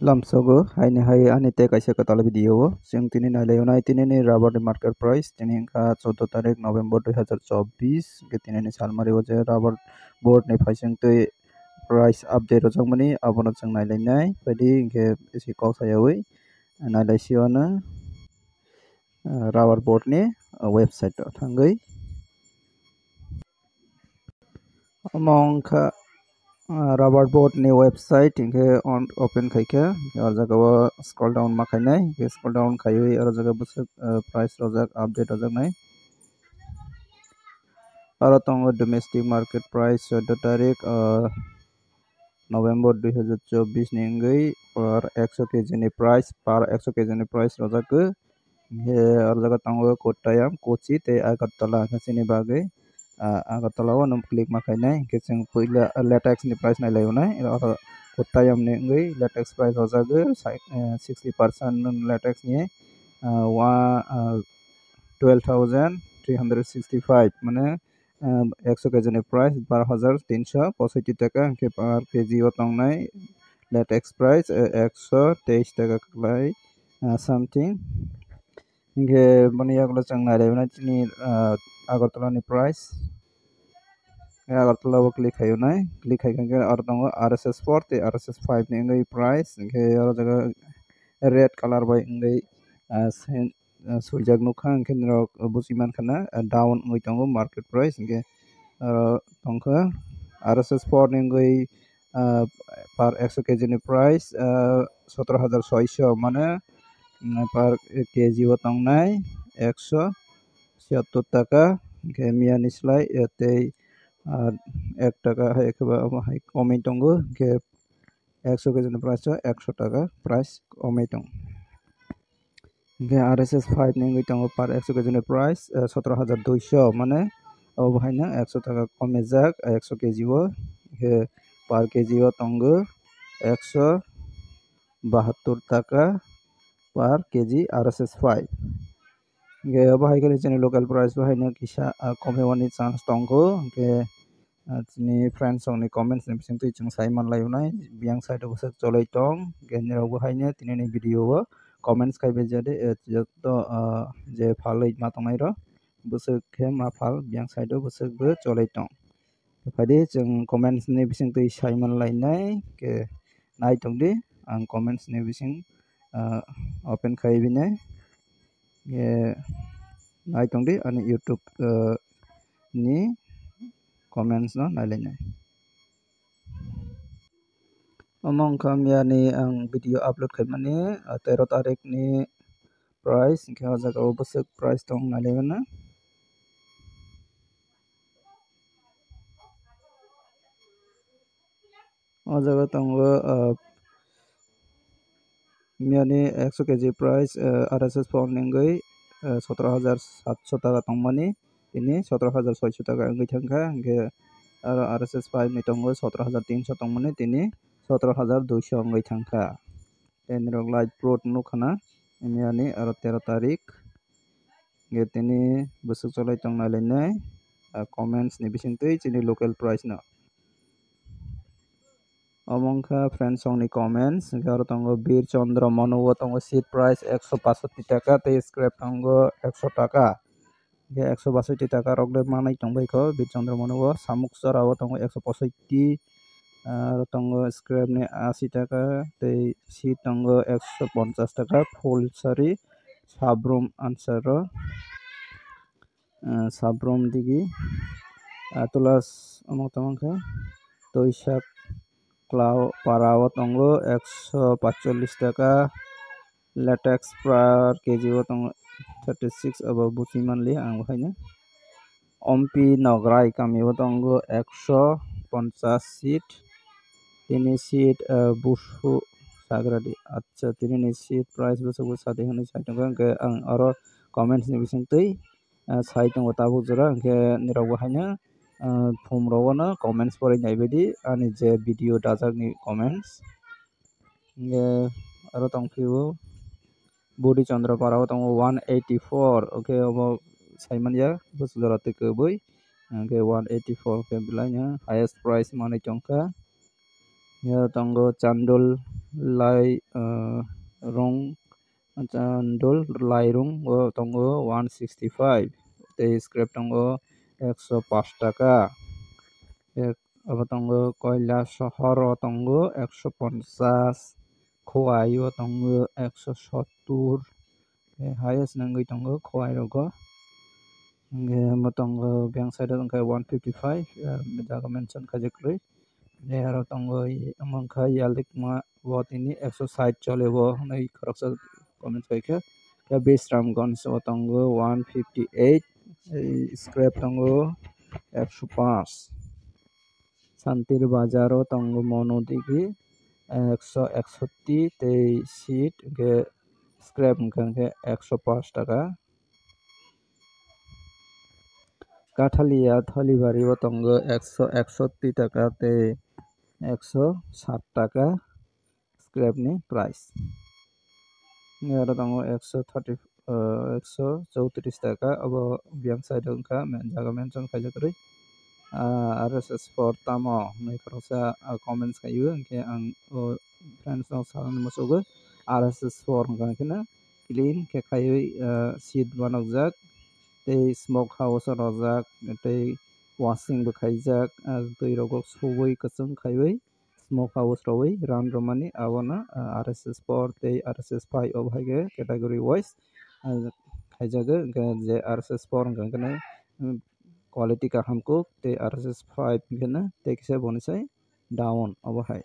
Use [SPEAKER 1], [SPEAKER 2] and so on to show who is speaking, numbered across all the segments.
[SPEAKER 1] Lamsogo haini hai ani te kaisa katala video जों tini nailaionai tinini rubber market price tini ka 14 tarik November 2024 ke tinini salmari je rubber board ni phaising tui price update rojak mani abono जों nailainai badi ke isi kok sayawi nailaisiona rubber board ni website thangai among ka rubber board ni website inke on open khaika ar jaga scroll down ma khainai ke scroll down khaiwi ar jaga busuk price rojak update rojak nai aro tongo domestic market price 14 tarik November 2024 ni ngai per 100 kg ni price per 100 kg ni price rojak ke ar jaga tongo Kottayam Kochi te Agartala hasini bagai Agartala o nom click ma khainai ke जों पहिला latex ni price nai laionai aro Kottayam ni ngai latex price rojak 60% latex ni 12,365 মানে 100 kg ni price 12,365 টাকা ke per kg o tongnai latex price 123 টাকা klai something ke mani yagulo जों nailaionai tini Agartala ni price Agartala o click khaionai click khaikanke aro tongo RSS 4 te RSS 5 ni ngai price ke aro jaga red color bai ngai suijak nukha angke nirok busiman khana down ngoi tongo market price angke tongkha RSS 4 ni ngai per 100 kg ni price 17,600 মানে per kg o tongnai 176 টাকা ke miani slai tei 1 টাকা hai komai tongo ke 100 kg ni price 100 টাকা price komai tong ke RSS 5 ni ngai tongo per 100 kg ni price 17,200 মানে obahaina 100 টাকা kome jak 100 kg o ke per kg o tongo 172 টাকা per kg RSS 5 ke bahai kali chani local price bahai kisa komewani chance tongo ke chini friends ni comments ni bising tui chung sai man laionai biang side o busak cholai tong ke nirok bahai tinini video o comments kai bejade to je phaloi ma tongnai ro busak ke ma phal biang side o busak bo cholai tong phadi chung comments ni bising tui sai man lainai ke nai tongdi ang comments ni bising open khai binai ke nai tongdi ani YouTube ni comments no nailainai among kamya ni ang video upload khaimani 13 tarik ni price ke jaga o busuk price tong nailaimana o jaga tongo miani 100 kg price RSS 4 ni ngai 17,700 টাকা tongmani ini 17,600 টাকা ngai thangkha ke aro RSS 5 ni tongo 17,300 tongmani tini 17,200 ngai thangkha tenrok light plot nukhana miani aro 13 tarik ge tini busuk cholai tong nailainai comments ni bisingtui chini local price no amongkha friends ni comments aro tongo Bir Chandra Manu o tongo seat price 165 টাকা te scrap tongo 100 টাকা ke 162 টাকা rokle manai tongbai kho Bir Chandra Manu o samuk chara o tongo 165 aro tongo scrap ni 80 টাকা te seat tongo 150 টাকা full sari sabrum answer ro sabrum digi tulas among tongkha toisak Klau Parao tongo 145 টাকা latex per kg o tongo 36 abo busiman li ang haina ompi nograi kami o tongo 150 seat tini seat busu sagradi acha tini seat price busu sadi hone sai tongo ke ang aro comments ni bising tui sai tongo tabu jora ke nirok haina phum rogono comments pore naibedi ani je video dajak ni comments nge aro tongphio Budi Chandra Parao tongo 184 okay obo saimania busjora te koboi ke 184 ke bilanya highest price manai tongkha ya tongo candul lai rong candul lai rong tongo 165 tei scrap tongo 105 টাকা apa tongo koila শহর tongo 150 khowai tongo 170 highest nangoi tongo khowai rogo motongo bank side tongkai 155 jaga mention kajekrui aro tongo amangka yalik ma bot ini 160 chole bo nei khoroksa comment kaike ya base ramgon so tongo 158 scrap tongo 105 শান্তির বাজারও তঙ্গ মনোদিঘি 161 তেই seat গে scrap মুখে 105 টাকা কাঠালিয়া থলিবাড়ি ও তঙ্গ 161 টাকা তে 160 টাকা scrap নি price আর তঙ্গ 134 টাকা अब बियां साइड उनका जागा mention खाजकरै RSS for tamo mai khoroksa comments kayo ke ang friends no salan mosogo RSS for ngakena clean ke kayo seat banokjak tei smoke house rojak tei washing bo khaijak tui rogok subui kusum khaioi smoke house roi ran romani abona RSS 4 tei RSS 5 obhaige category wise khaijago je RSS 4 ngakena quality kahamko te RSS 5 gana te kisa bonisai down obohai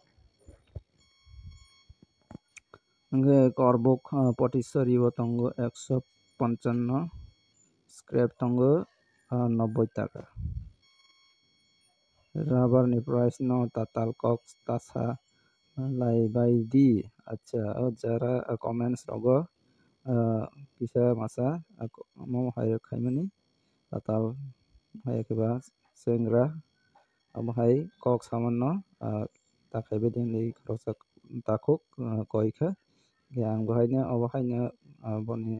[SPEAKER 1] nge korbok potisari bo tongo 155 scrap tongo 90 টাকা rubber ni price no tatal cox tasa lai bai di acha jara comments rogo kisa masa mo hai khaimani tatal hai keba sengra amhai kok samanno takai beding ni krosak takuk koika yang bahainya abahainya boni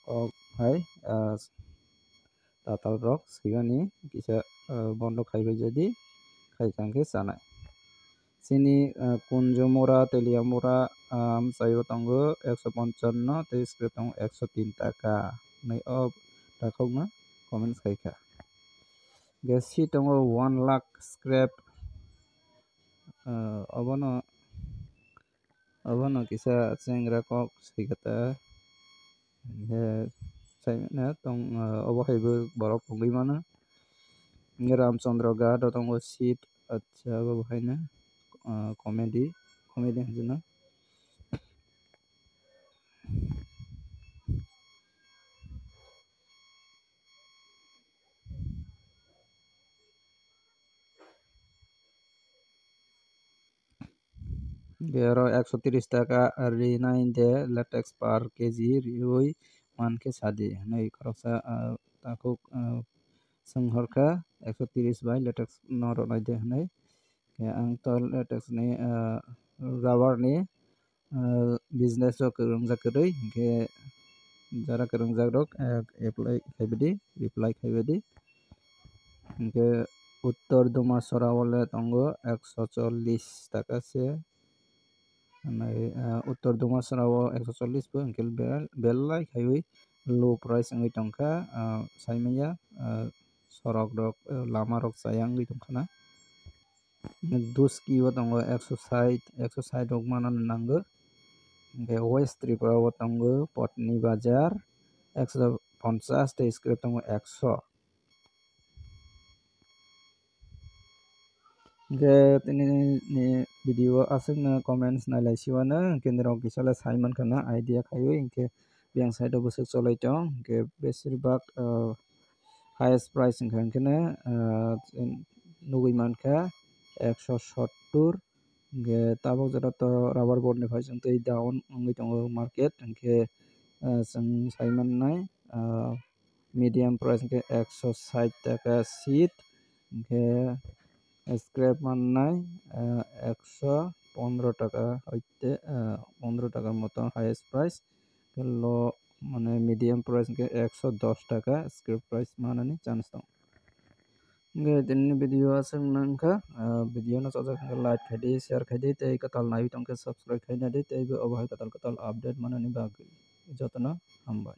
[SPEAKER 1] kok hai tatal rok sigani kisa bondo khaibe jadi khaijangke sanai sini kunjomora teliamora sayo tongo 155 te script tongo 103 টাকা nei ob takokna comments khaika gesi tongo 1 lakh scrap abono abono kisa sengra kok sikata saimena tong obohaibo borok tongoi mano ramchandra ghat tongo seat acha obohaina comedy hajuna Gero 130 টাকা rinai de latex per kg rioi manke sadi nei khoroksa takuk songhorka 130 bai latex noro nai de nei ang to latex ni rubber ni business o kerungjak koroi ke jara kerungjak rok apply khaibedi reply khaibedi ke uttor dumasora bole tongo 140 টাকা se uttor dumasora o 140 bo angkel belai khaioi low price ngai tongkha saimaya sorok rok lama rok sayang ngai tongkhana duski o tongo 160 rok manan nango west tripura o tongo potni bazar 150 te script tongo 100 ke tini ni video asing na comments na lai siwana kendra kisala Simon kana idea khayo inke yang side busuk cholai tong ke beshirbag highest price ingkhan kena nugui mankha 170 ge tabok jora to rubber board ni phai jeng tei down ngai tongo market ingke jeng Simon nai medium price ke 160 টাকা seat ingke scrap mannai 115 টাকা হইতে 15 টাকার মতো highest price লো মানে medium price কে 110 টাকা scrap price মানানি chance দं Din video asing nangka video na saja kan like khadi share khadi tei katal nabi tongke subscribe khaina di tei be obhai katal katal update mana ni bagi jotna hambai.